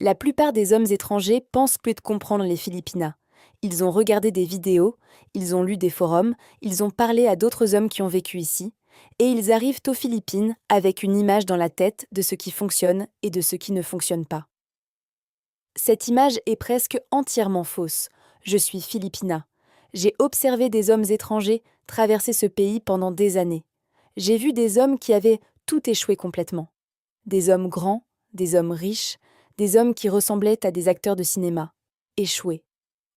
La plupart des hommes étrangers pensent plus de comprendre les Philippinas. Ils ont regardé des vidéos, ils ont lu des forums, ils ont parlé à d'autres hommes qui ont vécu ici, et ils arrivent aux Philippines avec une image dans la tête de ce qui fonctionne et de ce qui ne fonctionne pas. Cette image est presque entièrement fausse. Je suis Philippina. J'ai observé des hommes étrangers traverser ce pays pendant des années. J'ai vu des hommes qui avaient tout échoué complètement. Des hommes grands, des hommes riches, des hommes qui ressemblaient à des acteurs de cinéma. Échoués.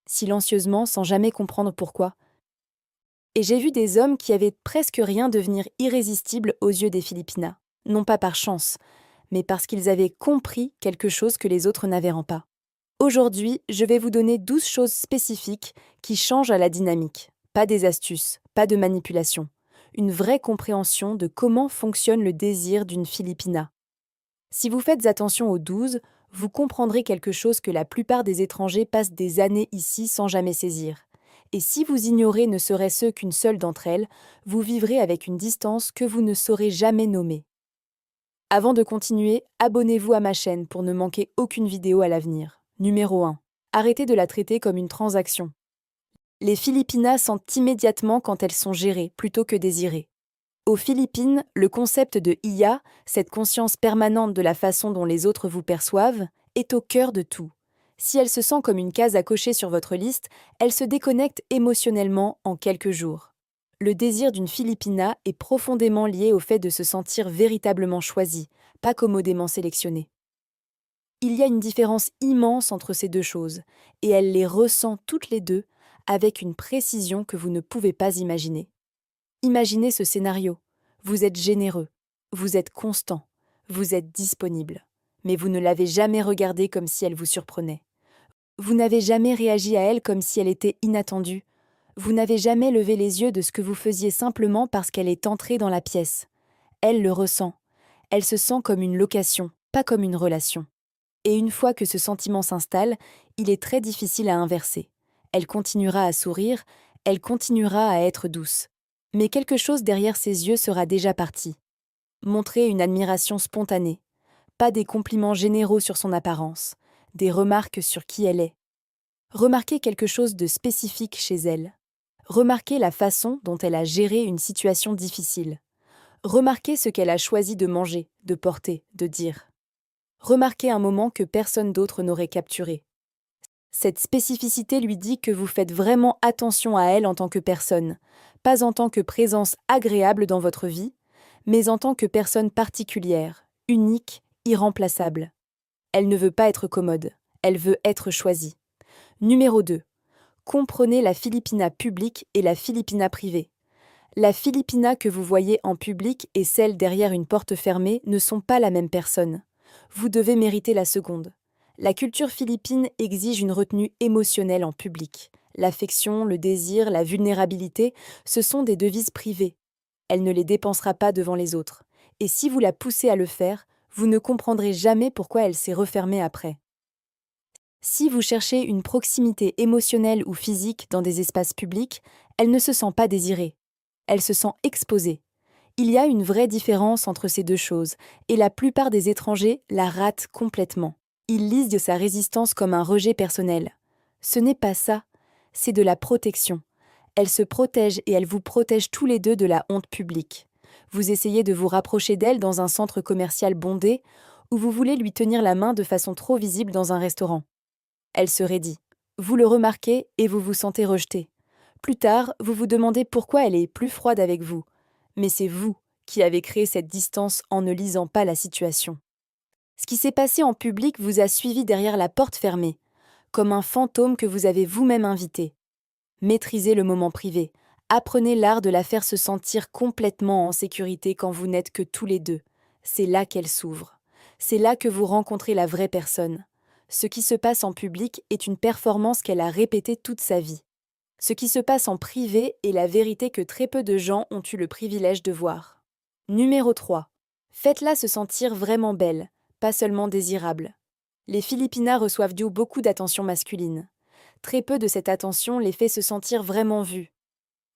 Silencieusement, sans jamais comprendre pourquoi. Et j'ai vu des hommes qui avaient presque rien devenir irrésistibles aux yeux des Philippinas. Non pas par chance, mais parce qu'ils avaient compris quelque chose que les autres n'avaient pas. Aujourd'hui, je vais vous donner 12 choses spécifiques qui changent à la dynamique. Pas des astuces, pas de manipulation. Une vraie compréhension de comment fonctionne le désir d'une Philippina. Si vous faites attention aux 12, vous comprendrez quelque chose que la plupart des étrangers passent des années ici sans jamais saisir. Et si vous ignorez ne serait-ce qu'une seule d'entre elles, vous vivrez avec une distance que vous ne saurez jamais nommer. Avant de continuer, abonnez-vous à ma chaîne pour ne manquer aucune vidéo à l'avenir. Numéro 1. Arrêtez de la traiter comme une transaction. Les Philippinas sentent immédiatement quand elles sont gérées plutôt que désirées. Aux Philippines, le concept de IA, cette conscience permanente de la façon dont les autres vous perçoivent, est au cœur de tout. Si elle se sent comme une case à cocher sur votre liste, elle se déconnecte émotionnellement en quelques jours. Le désir d'une Philippina est profondément lié au fait de se sentir véritablement choisi, pas commodément sélectionné. Il y a une différence immense entre ces deux choses, et elle les ressent toutes les deux avec une précision que vous ne pouvez pas imaginer. Imaginez ce scénario. Vous êtes généreux, vous êtes constant, vous êtes disponible, mais vous ne l'avez jamais regardée comme si elle vous surprenait. Vous n'avez jamais réagi à elle comme si elle était inattendue. Vous n'avez jamais levé les yeux de ce que vous faisiez simplement parce qu'elle est entrée dans la pièce. Elle le ressent. Elle se sent comme une location, pas comme une relation. Et une fois que ce sentiment s'installe, il est très difficile à inverser. Elle continuera à sourire, elle continuera à être douce. Mais quelque chose derrière ses yeux sera déjà parti. Montrer une admiration spontanée. Pas des compliments généraux sur son apparence, des remarques sur qui elle est. Remarquez quelque chose de spécifique chez elle. Remarquez la façon dont elle a géré une situation difficile. Remarquez ce qu'elle a choisi de manger, de porter, de dire. Remarquez un moment que personne d'autre n'aurait capturé. Cette spécificité lui dit que vous faites vraiment attention à elle en tant que personne, pas en tant que présence agréable dans votre vie, mais en tant que personne particulière, unique, irremplaçable. Elle ne veut pas être commode, elle veut être choisie. Numéro 2. Comprenez la Philippina publique et la Philippina privée. La Philippina que vous voyez en public et celle derrière une porte fermée ne sont pas la même personne. Vous devez mériter la seconde. La culture philippine exige une retenue émotionnelle en public. L'affection, le désir, la vulnérabilité, ce sont des devises privées. Elle ne les dépensera pas devant les autres. Et si vous la poussez à le faire, vous ne comprendrez jamais pourquoi elle s'est refermée après. Si vous cherchez une proximité émotionnelle ou physique dans des espaces publics, elle ne se sent pas désirée. Elle se sent exposée. Il y a une vraie différence entre ces deux choses, et la plupart des étrangers la ratent complètement. Ils lisent de sa résistance comme un rejet personnel. Ce n'est pas ça, c'est de la protection. Elle se protège et elle vous protège tous les deux de la honte publique. Vous essayez de vous rapprocher d'elle dans un centre commercial bondé, ou vous voulez lui tenir la main de façon trop visible dans un restaurant. Elle se raidit. Vous le remarquez et vous vous sentez rejeté. Plus tard, vous vous demandez pourquoi elle est plus froide avec vous. Mais c'est vous qui avez créé cette distance en ne lisant pas la situation. Ce qui s'est passé en public vous a suivi derrière la porte fermée, comme un fantôme que vous avez vous-même invité. Maîtrisez le moment privé. Apprenez l'art de la faire se sentir complètement en sécurité quand vous n'êtes que tous les deux. C'est là qu'elle s'ouvre. C'est là que vous rencontrez la vraie personne. Ce qui se passe en public est une performance qu'elle a répétée toute sa vie. Ce qui se passe en privé est la vérité que très peu de gens ont eu le privilège de voir. Numéro 3. Faites-la se sentir vraiment belle, pas seulement désirable. Les Philippinas reçoivent beaucoup d'attention masculine. Très peu de cette attention les fait se sentir vraiment vues.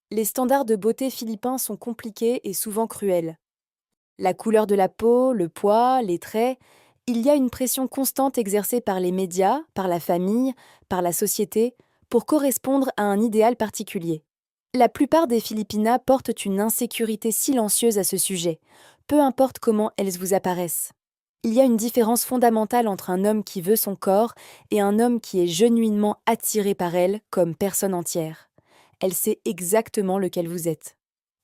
Les standards de beauté philippins sont compliqués et souvent cruels. La couleur de la peau, le poids, les traits, Il y a une pression constante exercée par les médias, par la famille, par la société, pour correspondre à un idéal particulier. La plupart des Philippinas portent une insécurité silencieuse à ce sujet, peu importe comment elles vous apparaissent. Il y a une différence fondamentale entre un homme qui veut son corps et un homme qui est genuinement attiré par elle comme personne entière. Elle sait exactement lequel vous êtes.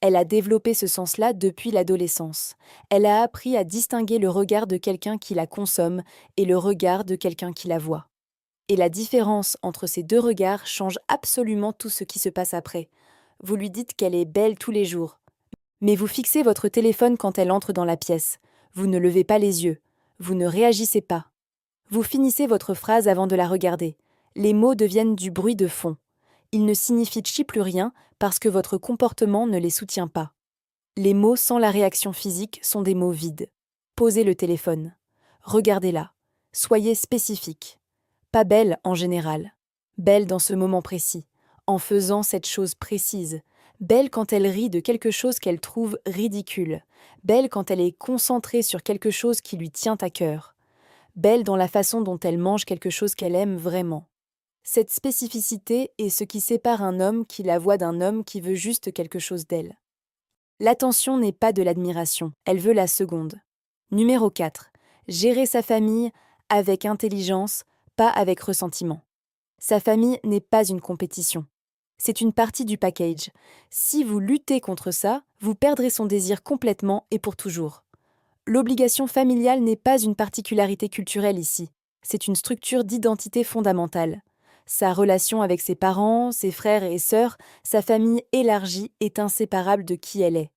Elle a développé ce sens-là depuis l'adolescence. Elle a appris à distinguer le regard de quelqu'un qui la consomme et le regard de quelqu'un qui la voit. Et la différence entre ces deux regards change absolument tout ce qui se passe après. Vous lui dites qu'elle est belle tous les jours, mais vous fixez votre téléphone quand elle entre dans la pièce. Vous ne levez pas les yeux. Vous ne réagissez pas. Vous finissez votre phrase avant de la regarder. Les mots deviennent du bruit de fond. Ils ne signifient plus rien parce que votre comportement ne les soutient pas. Les mots sans la réaction physique sont des mots vides. Posez le téléphone. Regardez-la. Soyez spécifique. Pas belle en général. Belle dans ce moment précis, en faisant cette chose précise. Belle quand elle rit de quelque chose qu'elle trouve ridicule. Belle quand elle est concentrée sur quelque chose qui lui tient à cœur. Belle dans la façon dont elle mange quelque chose qu'elle aime vraiment. Cette spécificité est ce qui sépare un homme qui la voit d'un homme qui veut juste quelque chose d'elle. L'attention n'est pas de l'admiration, elle veut la seconde. Numéro 4. Gérer sa famille avec intelligence, pas avec ressentiment. Sa famille n'est pas une compétition. C'est une partie du package. Si vous luttez contre ça, vous perdrez son désir complètement et pour toujours. L'obligation familiale n'est pas une particularité culturelle ici. C'est une structure d'identité fondamentale. Sa relation avec ses parents, ses frères et sœurs, sa famille élargie est inséparable de qui elle est.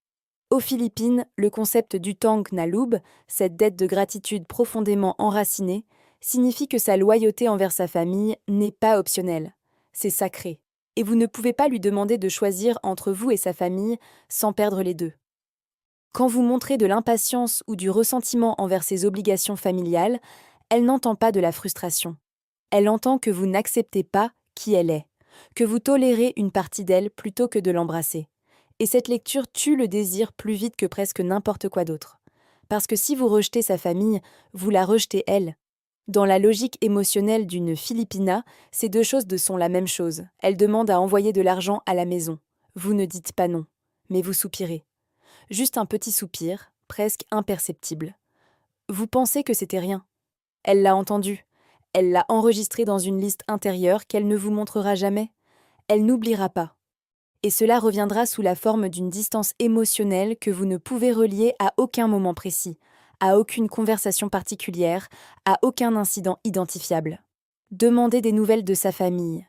Aux Philippines, le concept d'utang na loob, cette dette de gratitude profondément enracinée, signifie que sa loyauté envers sa famille n'est pas optionnelle. C'est sacré. Et vous ne pouvez pas lui demander de choisir entre vous et sa famille sans perdre les deux. Quand vous montrez de l'impatience ou du ressentiment envers ses obligations familiales, elle n'entend pas de la frustration. Elle entend que vous n'acceptez pas qui elle est, que vous tolérez une partie d'elle plutôt que de l'embrasser. Et cette lecture tue le désir plus vite que presque n'importe quoi d'autre. Parce que si vous rejetez sa famille, vous la rejetez elle. Dans la logique émotionnelle d'une Philippina, ces deux choses sont la même chose. Elle demande à envoyer de l'argent à la maison. Vous ne dites pas non, mais vous soupirez. Juste un petit soupir, presque imperceptible. Vous pensez que c'était rien. Elle l'a entendu. Elle l'a enregistré dans une liste intérieure qu'elle ne vous montrera jamais. Elle n'oubliera pas. Et cela reviendra sous la forme d'une distance émotionnelle que vous ne pouvez relier à aucun moment précis, à aucune conversation particulière, à aucun incident identifiable. Demandez des nouvelles de sa famille.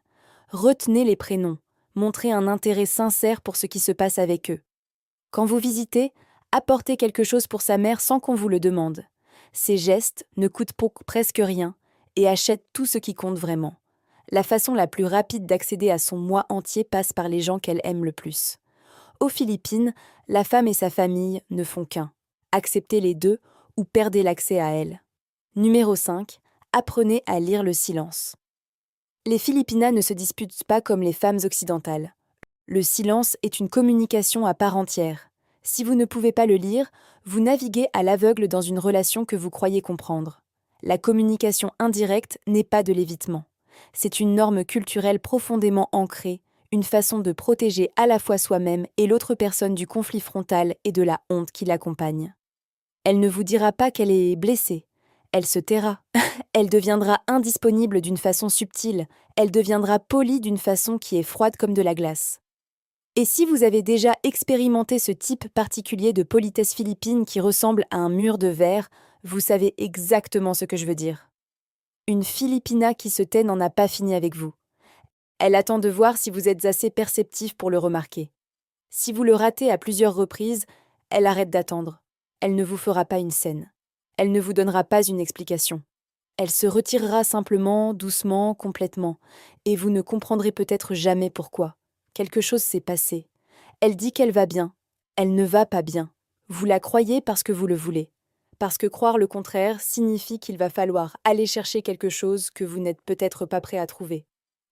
Retenez les prénoms. Montrez un intérêt sincère pour ce qui se passe avec eux. Quand vous visitez, apportez quelque chose pour sa mère sans qu'on vous le demande. Ces gestes ne coûtent presque rien et achètent tout ce qui compte vraiment. La façon la plus rapide d'accéder à son moi entier passe par les gens qu'elle aime le plus. Aux Philippines, la femme et sa famille ne font qu'un. Acceptez les deux ou perdez l'accès à elles. Numéro 5. Apprenez à lire le silence. Les Philippinas ne se disputent pas comme les femmes occidentales. Le silence est une communication à part entière. Si vous ne pouvez pas le lire, vous naviguez à l'aveugle dans une relation que vous croyez comprendre. La communication indirecte n'est pas de l'évitement. C'est une norme culturelle profondément ancrée, une façon de protéger à la fois soi-même et l'autre personne du conflit frontal et de la honte qui l'accompagne. Elle ne vous dira pas qu'elle est blessée. Elle se taira. Elle deviendra indisponible d'une façon subtile. Elle deviendra polie d'une façon qui est froide comme de la glace. Et si vous avez déjà expérimenté ce type particulier de politesse philippine qui ressemble à un mur de verre, vous savez exactement ce que je veux dire. Une Philippina qui se tait n'en a pas fini avec vous. Elle attend de voir si vous êtes assez perceptif pour le remarquer. Si vous le ratez à plusieurs reprises, elle arrête d'attendre. Elle ne vous fera pas une scène. Elle ne vous donnera pas une explication. Elle se retirera simplement, doucement, complètement, et vous ne comprendrez peut-être jamais pourquoi. Quelque chose s'est passé. Elle dit qu'elle va bien. Elle ne va pas bien. Vous la croyez parce que vous le voulez. Parce que croire le contraire signifie qu'il va falloir aller chercher quelque chose que vous n'êtes peut-être pas prêt à trouver.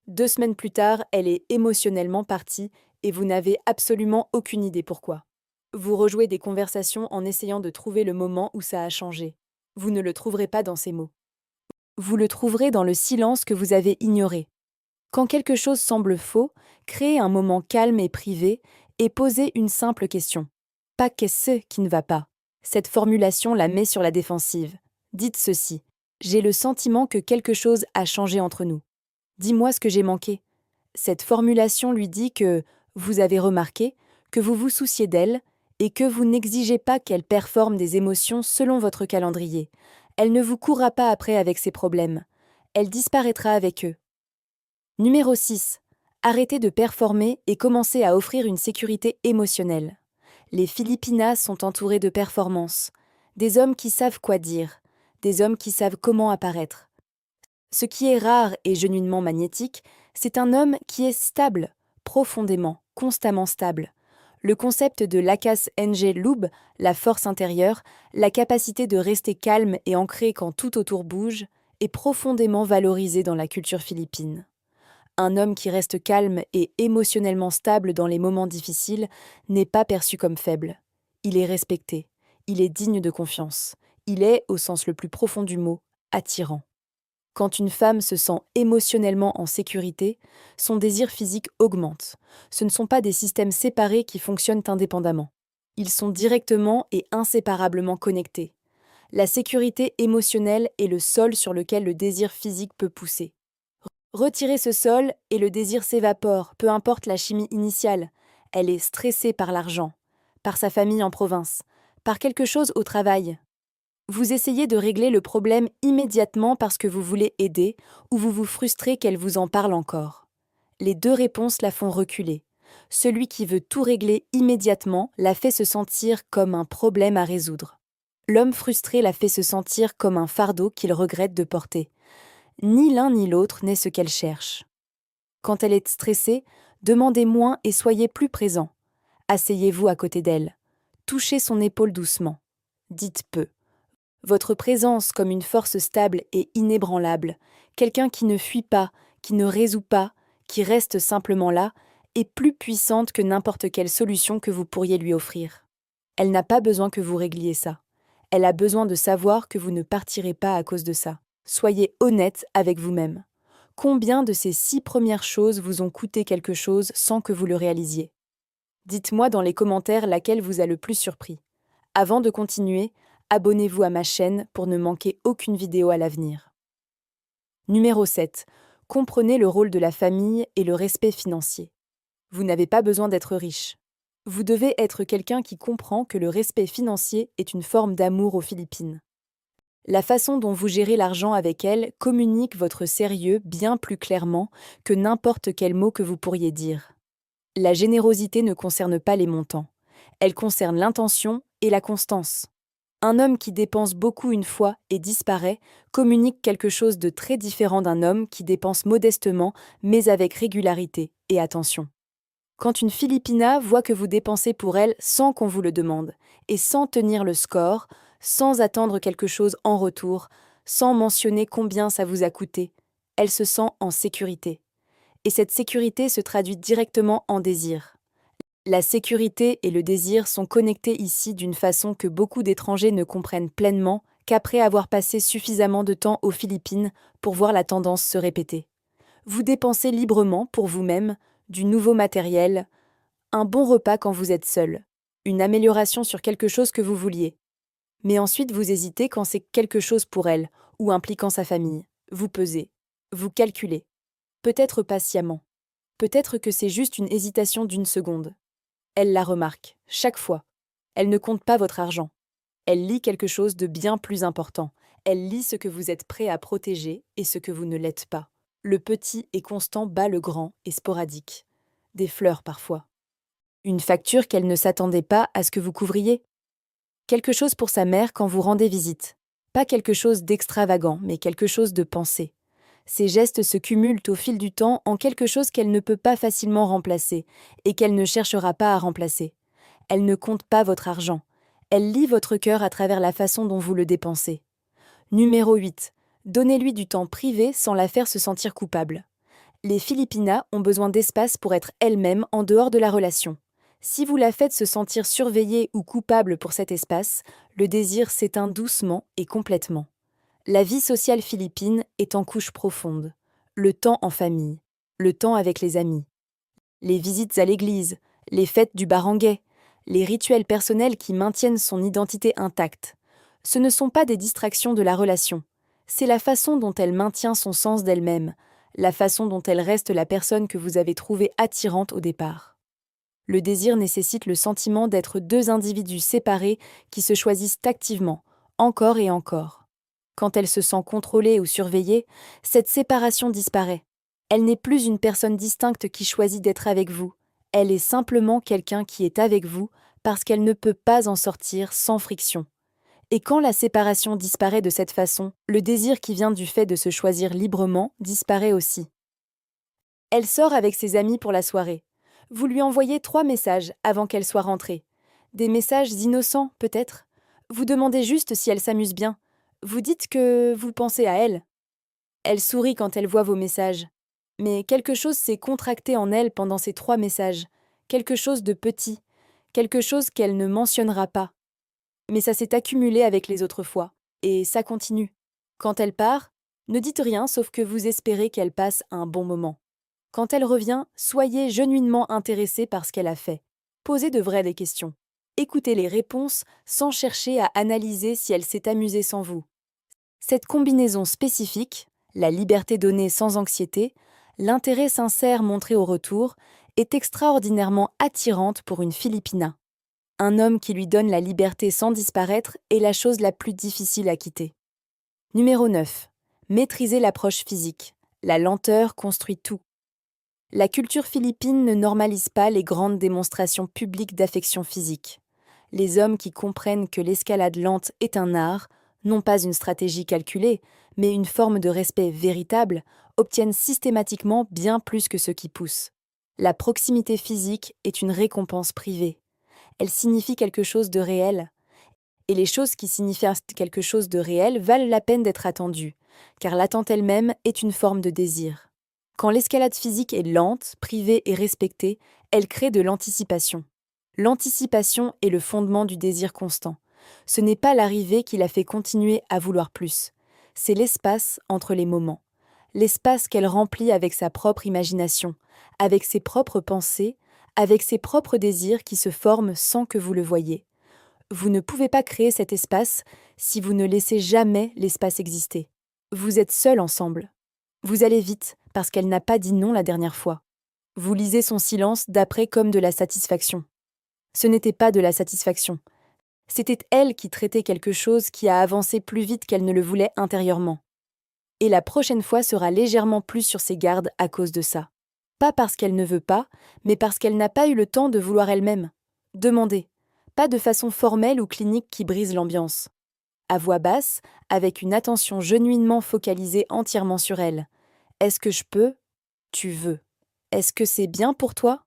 2 semaines plus tard, elle est émotionnellement partie et vous n'avez absolument aucune idée pourquoi. Vous rejouez des conversations en essayant de trouver le moment où ça a changé. Vous ne le trouverez pas dans ces mots. Vous le trouverez dans le silence que vous avez ignoré. Quand quelque chose semble faux, créez un moment calme et privé et posez une simple question. Pas qu'est-ce qui ne va pas. Cette formulation la met sur la défensive. Dites ceci. J'ai le sentiment que quelque chose a changé entre nous. Dis-moi ce que j'ai manqué. Cette formulation lui dit que vous avez remarqué, que vous vous souciez d'elle et que vous n'exigez pas qu'elle performe des émotions selon votre calendrier. Elle ne vous courra pas après avec ses problèmes. Elle disparaîtra avec eux. Numéro 6. Arrêtez de performer et commencez à offrir une sécurité émotionnelle. Les Filipinas sont entourées de performances, des hommes qui savent quoi dire, des hommes qui savent comment apparaître. Ce qui est rare et genuinement magnétique, c'est un homme qui est stable, profondément, constamment stable. Le concept de Lakas NG Lub, la force intérieure, la capacité de rester calme et ancré quand tout autour bouge, est profondément valorisé dans la culture philippine. Un homme qui reste calme et émotionnellement stable dans les moments difficiles n'est pas perçu comme faible. Il est respecté, il est digne de confiance, il est, au sens le plus profond du mot, attirant. Quand une femme se sent émotionnellement en sécurité, son désir physique augmente. Ce ne sont pas des systèmes séparés qui fonctionnent indépendamment. Ils sont directement et inséparablement connectés. La sécurité émotionnelle est le sol sur lequel le désir physique peut pousser. Retirez ce sol et le désir s'évapore, peu importe la chimie initiale. Elle est stressée par l'argent, par sa famille en province, par quelque chose au travail. Vous essayez de régler le problème immédiatement parce que vous voulez aider ou vous vous frustrez qu'elle vous en parle encore. Les deux réponses la font reculer. Celui qui veut tout régler immédiatement la fait se sentir comme un problème à résoudre. L'homme frustré la fait se sentir comme un fardeau qu'il regrette de porter. Ni l'un ni l'autre n'est ce qu'elle cherche. Quand elle est stressée, demandez moins et soyez plus présent. Asseyez-vous à côté d'elle. Touchez son épaule doucement. Dites peu. Votre présence comme une force stable et inébranlable, quelqu'un qui ne fuit pas, qui ne résout pas, qui reste simplement là, est plus puissante que n'importe quelle solution que vous pourriez lui offrir. Elle n'a pas besoin que vous régliez ça. Elle a besoin de savoir que vous ne partirez pas à cause de ça. Soyez honnête avec vous-même. Combien de ces 6 premières choses vous ont coûté quelque chose sans que vous le réalisiez? Dites-moi dans les commentaires laquelle vous a le plus surpris. Avant de continuer, abonnez-vous à ma chaîne pour ne manquer aucune vidéo à l'avenir. Numéro 7. Comprenez le rôle de la famille et le respect financier. Vous n'avez pas besoin d'être riche. Vous devez être quelqu'un qui comprend que le respect financier est une forme d'amour aux Philippines. La façon dont vous gérez l'argent avec elle communique votre sérieux bien plus clairement que n'importe quel mot que vous pourriez dire. La générosité ne concerne pas les montants. Elle concerne l'intention et la constance. Un homme qui dépense beaucoup une fois et disparaît communique quelque chose de très différent d'un homme qui dépense modestement mais avec régularité et attention. Quand une Filipina voit que vous dépensez pour elle sans qu'on vous le demande, et sans tenir le score, sans attendre quelque chose en retour, sans mentionner combien ça vous a coûté, elle se sent en sécurité. Et cette sécurité se traduit directement en désir. La sécurité et le désir sont connectés ici d'une façon que beaucoup d'étrangers ne comprennent pleinement qu'après avoir passé suffisamment de temps aux Philippines pour voir la tendance se répéter. Vous dépensez librement pour vous-même, du nouveau matériel, un bon repas quand vous êtes seul, une amélioration sur quelque chose que vous vouliez. Mais ensuite vous hésitez quand c'est quelque chose pour elle, ou impliquant sa famille. Vous pesez, vous calculez. Peut-être patiemment. Peut-être que c'est juste une hésitation d'une seconde. Elle la remarque, chaque fois. Elle ne compte pas votre argent. Elle lit quelque chose de bien plus important. Elle lit ce que vous êtes prêt à protéger et ce que vous ne l'êtes pas. Le petit et constant bat le grand et sporadique. Des fleurs parfois. Une facture qu'elle ne s'attendait pas à ce que vous couvriez. Quelque chose pour sa mère quand vous rendez visite. Pas quelque chose d'extravagant, mais quelque chose de pensé. Ces gestes se cumulent au fil du temps en quelque chose qu'elle ne peut pas facilement remplacer et qu'elle ne cherchera pas à remplacer. Elle ne compte pas votre argent. Elle lit votre cœur à travers la façon dont vous le dépensez. Numéro 8. Donnez-lui du temps privé sans la faire se sentir coupable. Les Filipinas ont besoin d'espace pour être elles-mêmes en dehors de la relation. Si vous la faites se sentir surveillée ou coupable pour cet espace, le désir s'éteint doucement et complètement. La vie sociale philippine est en couche profonde. Le temps en famille, le temps avec les amis, les visites à l'église, les fêtes du barangay, les rituels personnels qui maintiennent son identité intacte. Ce ne sont pas des distractions de la relation, c'est la façon dont elle maintient son sens d'elle-même, la façon dont elle reste la personne que vous avez trouvée attirante au départ. Le désir nécessite le sentiment d'être deux individus séparés qui se choisissent activement, encore et encore. Quand elle se sent contrôlée ou surveillée, cette séparation disparaît. Elle n'est plus une personne distincte qui choisit d'être avec vous. Elle est simplement quelqu'un qui est avec vous parce qu'elle ne peut pas en sortir sans friction. Et quand la séparation disparaît de cette façon, le désir qui vient du fait de se choisir librement disparaît aussi. Elle sort avec ses amis pour la soirée. Vous lui envoyez 3 messages avant qu'elle soit rentrée. Des messages innocents, peut-être. Vous demandez juste si elle s'amuse bien. Vous dites que vous pensez à elle. Elle sourit quand elle voit vos messages. Mais quelque chose s'est contracté en elle pendant ces 3 messages. Quelque chose de petit. Quelque chose qu'elle ne mentionnera pas. Mais ça s'est accumulé avec les autres fois. Et ça continue. Quand elle part, ne dites rien sauf que vous espérez qu'elle passe un bon moment. Quand elle revient, soyez genuinement intéressé par ce qu'elle a fait. Posez de vraies questions. Écoutez les réponses sans chercher à analyser si elle s'est amusée sans vous. Cette combinaison spécifique, la liberté donnée sans anxiété, l'intérêt sincère montré au retour, est extraordinairement attirante pour une Filipina. Un homme qui lui donne la liberté sans disparaître est la chose la plus difficile à quitter. Numéro 9. Maîtriser l'approche physique. La lenteur construit tout. La culture philippine ne normalise pas les grandes démonstrations publiques d'affection physique. Les hommes qui comprennent que l'escalade lente est un art, non pas une stratégie calculée, mais une forme de respect véritable, obtiennent systématiquement bien plus que ceux qui poussent. La proximité physique est une récompense privée. Elle signifie quelque chose de réel. Et les choses qui signifient quelque chose de réel valent la peine d'être attendues, car l'attente elle-même est une forme de désir. Quand l'escalade physique est lente, privée et respectée, elle crée de l'anticipation. L'anticipation est le fondement du désir constant. Ce n'est pas l'arrivée qui la fait continuer à vouloir plus. C'est l'espace entre les moments. L'espace qu'elle remplit avec sa propre imagination, avec ses propres pensées, avec ses propres désirs qui se forment sans que vous le voyiez. Vous ne pouvez pas créer cet espace si vous ne laissez jamais l'espace exister. Vous êtes seuls ensemble. Vous allez vite, parce qu'elle n'a pas dit non la dernière fois. Vous lisez son silence d'après comme de la satisfaction. Ce n'était pas de la satisfaction. C'était elle qui traitait quelque chose qui a avancé plus vite qu'elle ne le voulait intérieurement. Et la prochaine fois sera légèrement plus sur ses gardes à cause de ça. Pas parce qu'elle ne veut pas, mais parce qu'elle n'a pas eu le temps de vouloir elle-même. Demandez. Pas de façon formelle ou clinique qui brise l'ambiance. À voix basse, avec une attention genuinement focalisée entièrement sur elle. Est-ce que je peux ? Tu veux. Est-ce que c'est bien pour toi ?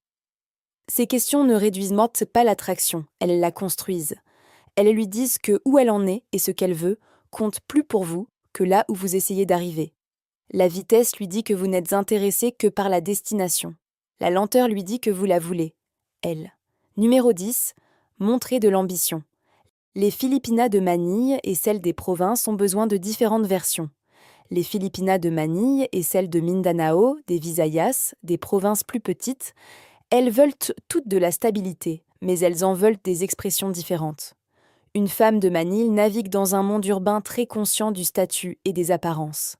Ces questions ne réduisent pas l'attraction, elles la construisent. Elles lui disent que où elle en est et ce qu'elle veut compte plus pour vous que là où vous essayez d'arriver. La vitesse lui dit que vous n'êtes intéressé que par la destination. La lenteur lui dit que vous la voulez. Elle. Numéro 10. Montrer de l'ambition. Les Filipinas de Manille et celles des provinces ont besoin de différentes versions. Les Filipinas de Manille et celles de Mindanao, des Visayas, des provinces plus petites, elles veulent toutes de la stabilité, mais elles en veulent des expressions différentes. Une femme de Manille navigue dans un monde urbain très conscient du statut et des apparences.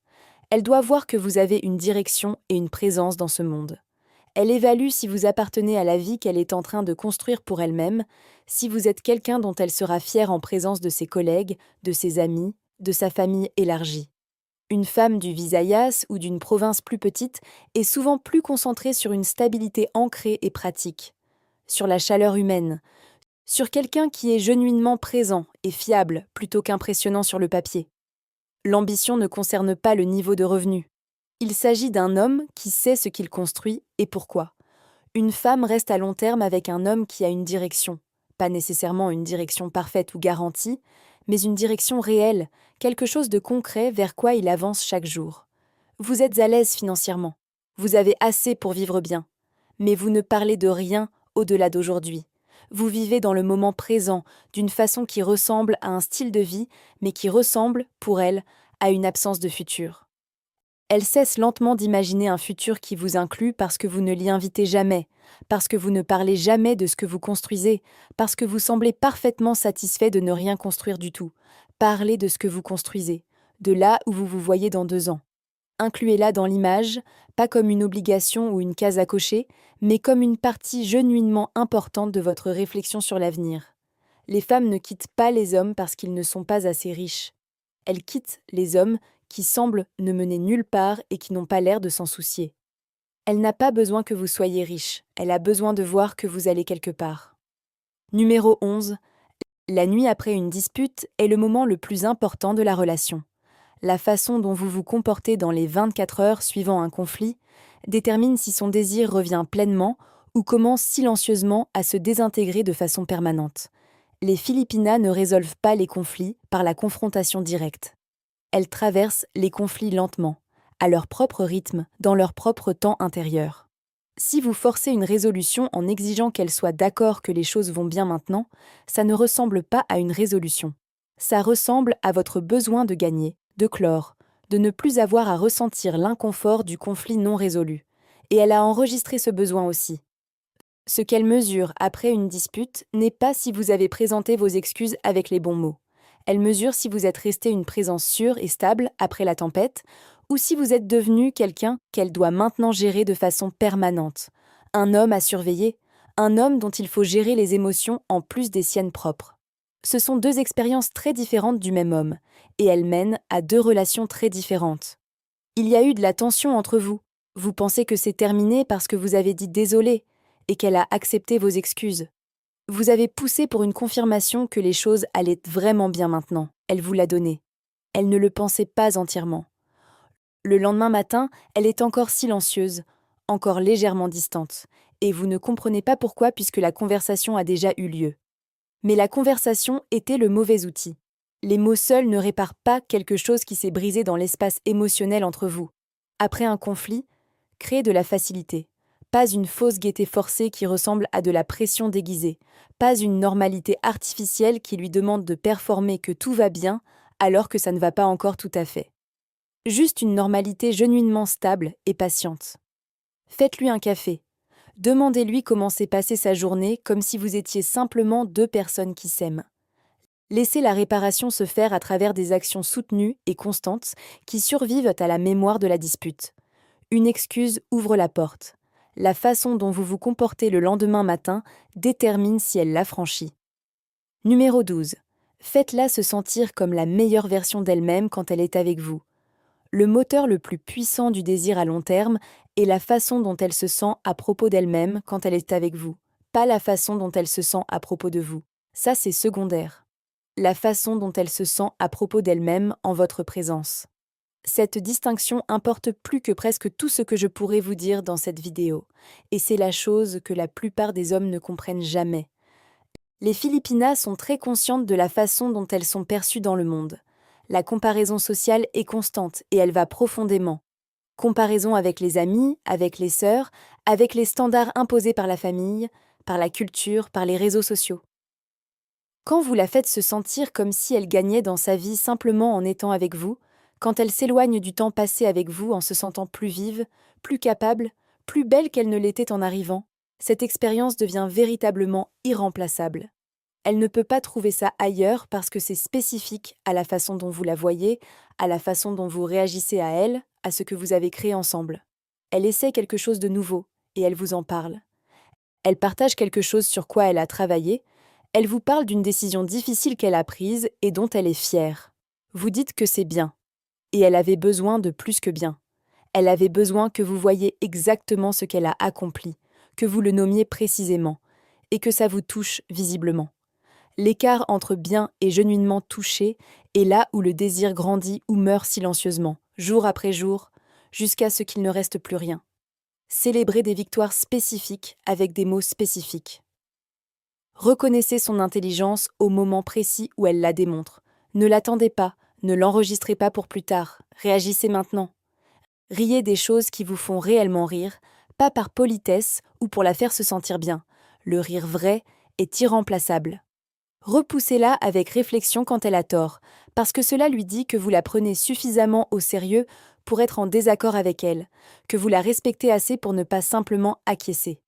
Elle doit voir que vous avez une direction et une présence dans ce monde. Elle évalue si vous appartenez à la vie qu'elle est en train de construire pour elle-même, si vous êtes quelqu'un dont elle sera fière en présence de ses collègues, de ses amis, de sa famille élargie. Une femme du Visayas ou d'une province plus petite est souvent plus concentrée sur une stabilité ancrée et pratique, sur la chaleur humaine, sur quelqu'un qui est genuinement présent et fiable plutôt qu'impressionnant sur le papier. L'ambition ne concerne pas le niveau de revenu. Il s'agit d'un homme qui sait ce qu'il construit et pourquoi. Une femme reste à long terme avec un homme qui a une direction, pas nécessairement une direction parfaite ou garantie, mais une direction réelle, quelque chose de concret vers quoi il avance chaque jour. Vous êtes à l'aise financièrement, vous avez assez pour vivre bien, mais vous ne parlez de rien au-delà d'aujourd'hui. Vous vivez dans le moment présent, d'une façon qui ressemble à un style de vie, mais qui ressemble, pour elle, à une absence de futur. Elle cesse lentement d'imaginer un futur qui vous inclut parce que vous ne l'y invitez jamais, parce que vous ne parlez jamais de ce que vous construisez, parce que vous semblez parfaitement satisfait de ne rien construire du tout. Parlez de ce que vous construisez, de là où vous vous voyez dans 2 ans. Incluez-la dans l'image, pas comme une obligation ou une case à cocher, mais comme une partie genuinement importante de votre réflexion sur l'avenir. Les femmes ne quittent pas les hommes parce qu'ils ne sont pas assez riches. Elles quittent les hommes qui semblent ne mener nulle part et qui n'ont pas l'air de s'en soucier. Elle n'a pas besoin que vous soyez riche, elle a besoin de voir que vous allez quelque part. Numéro 11. La nuit après une dispute est le moment le plus important de la relation. La façon dont vous vous comportez dans les 24 heures suivant un conflit détermine si son désir revient pleinement ou commence silencieusement à se désintégrer de façon permanente. Les Philippinas ne résolvent pas les conflits par la confrontation directe. Elles traversent les conflits lentement, à leur propre rythme, dans leur propre temps intérieur. Si vous forcez une résolution en exigeant qu'elle soit d'accord que les choses vont bien maintenant, ça ne ressemble pas à une résolution. Ça ressemble à votre besoin de gagner, de clore, de ne plus avoir à ressentir l'inconfort du conflit non résolu. Et elle a enregistré ce besoin aussi. Ce qu'elle mesure après une dispute n'est pas si vous avez présenté vos excuses avec les bons mots. Elle mesure si vous êtes resté une présence sûre et stable après la tempête, ou si vous êtes devenu quelqu'un qu'elle doit maintenant gérer de façon permanente. Un homme à surveiller, un homme dont il faut gérer les émotions en plus des siennes propres. Ce sont 2 expériences très différentes du même homme, et elles mènent à 2 relations très différentes. Il y a eu de la tension entre vous. Vous pensez que c'est terminé parce que vous avez dit désolé, et qu'elle a accepté vos excuses. Vous avez poussé pour une confirmation que les choses allaient vraiment bien maintenant. Elle vous l'a donné. Elle ne le pensait pas entièrement. Le lendemain matin, elle est encore silencieuse, encore légèrement distante, et vous ne comprenez pas pourquoi puisque la conversation a déjà eu lieu. Mais la conversation était le mauvais outil. Les mots seuls ne réparent pas quelque chose qui s'est brisé dans l'espace émotionnel entre vous. Après un conflit, créez de la facilité. Pas une fausse gaieté forcée qui ressemble à de la pression déguisée. Pas une normalité artificielle qui lui demande de performer que tout va bien alors que ça ne va pas encore tout à fait. Juste une normalité genuinement stable et patiente. Faites-lui un café. Demandez-lui comment s'est passée sa journée comme si vous étiez simplement 2 personnes qui s'aiment. Laissez la réparation se faire à travers des actions soutenues et constantes qui survivent à la mémoire de la dispute. Une excuse ouvre la porte. La façon dont vous vous comportez le lendemain matin détermine si elle l'a franchie. Numéro 12. Faites-la se sentir comme la meilleure version d'elle-même quand elle est avec vous. Le moteur le plus puissant du désir à long terme est la façon dont elle se sent à propos d'elle-même quand elle est avec vous, pas la façon dont elle se sent à propos de vous. Ça, c'est secondaire. La façon dont elle se sent à propos d'elle-même en votre présence. Cette distinction importe plus que presque tout ce que je pourrais vous dire dans cette vidéo, et c'est la chose que la plupart des hommes ne comprennent jamais. Les Philippinas sont très conscientes de la façon dont elles sont perçues dans le monde. La comparaison sociale est constante et elle va profondément. Comparaison avec les amis, avec les sœurs, avec les standards imposés par la famille, par la culture, par les réseaux sociaux. Quand vous la faites se sentir comme si elle gagnait dans sa vie simplement en étant avec vous, quand elle s'éloigne du temps passé avec vous en se sentant plus vive, plus capable, plus belle qu'elle ne l'était en arrivant, cette expérience devient véritablement irremplaçable. Elle ne peut pas trouver ça ailleurs parce que c'est spécifique à la façon dont vous la voyez, à la façon dont vous réagissez à elle, à ce que vous avez créé ensemble. Elle essaie quelque chose de nouveau et elle vous en parle. Elle partage quelque chose sur quoi elle a travaillé. Elle vous parle d'une décision difficile qu'elle a prise et dont elle est fière. Vous dites que c'est bien. Et elle avait besoin de plus que bien. Elle avait besoin que vous voyiez exactement ce qu'elle a accompli, que vous le nommiez précisément, et que ça vous touche visiblement. L'écart entre bien et genuinement touché est là où le désir grandit ou meurt silencieusement, jour après jour, jusqu'à ce qu'il ne reste plus rien. Célébrez des victoires spécifiques avec des mots spécifiques. Reconnaissez son intelligence au moment précis où elle la démontre. Ne l'attendez pas, ne l'enregistrez pas pour plus tard, réagissez maintenant. Riez des choses qui vous font réellement rire, pas par politesse ou pour la faire se sentir bien. Le rire vrai est irremplaçable. Repoussez-la avec réflexion quand elle a tort, parce que cela lui dit que vous la prenez suffisamment au sérieux pour être en désaccord avec elle, que vous la respectez assez pour ne pas simplement acquiescer.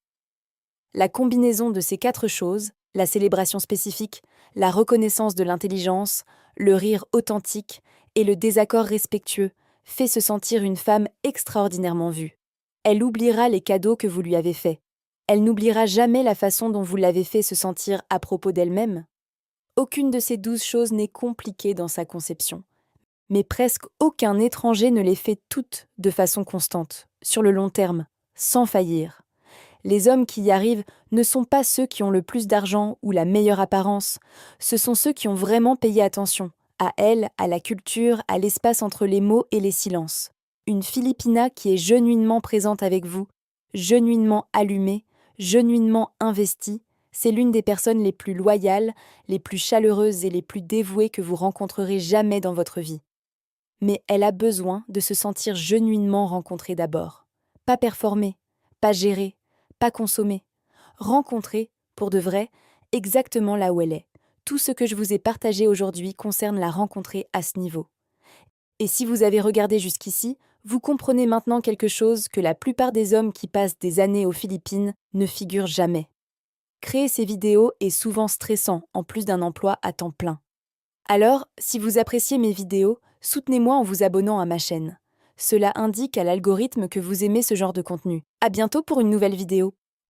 La combinaison de ces 4 choses, la célébration spécifique, la reconnaissance de l'intelligence, le rire authentique et le désaccord respectueux, fait se sentir une femme extraordinairement vue. Elle oubliera les cadeaux que vous lui avez faits. Elle n'oubliera jamais la façon dont vous l'avez fait se sentir à propos d'elle-même. Aucune de ces 12 choses n'est compliquée dans sa conception. Mais presque aucun étranger ne les fait toutes de façon constante, sur le long terme, sans faillir. Les hommes qui y arrivent ne sont pas ceux qui ont le plus d'argent ou la meilleure apparence, ce sont ceux qui ont vraiment payé attention, à elle, à la culture, à l'espace entre les mots et les silences. Une Filipina qui est genuinement présente avec vous, genuinement allumée, genuinement investie, c'est l'une des personnes les plus loyales, les plus chaleureuses et les plus dévouées que vous rencontrerez jamais dans votre vie. Mais elle a besoin de se sentir genuinement rencontrée d'abord. Pas performer, pas gérer, pas consommer. Rencontrer, pour de vrai, exactement là où elle est. Tout ce que je vous ai partagé aujourd'hui concerne la rencontrer à ce niveau. Et si vous avez regardé jusqu'ici, vous comprenez maintenant quelque chose que la plupart des hommes qui passent des années aux Philippines ne figurent jamais. Créer ces vidéos est souvent stressant, en plus d'un emploi à temps plein. Alors, si vous appréciez mes vidéos, soutenez-moi en vous abonnant à ma chaîne. Cela indique à l'algorithme que vous aimez ce genre de contenu. À bientôt pour une nouvelle vidéo.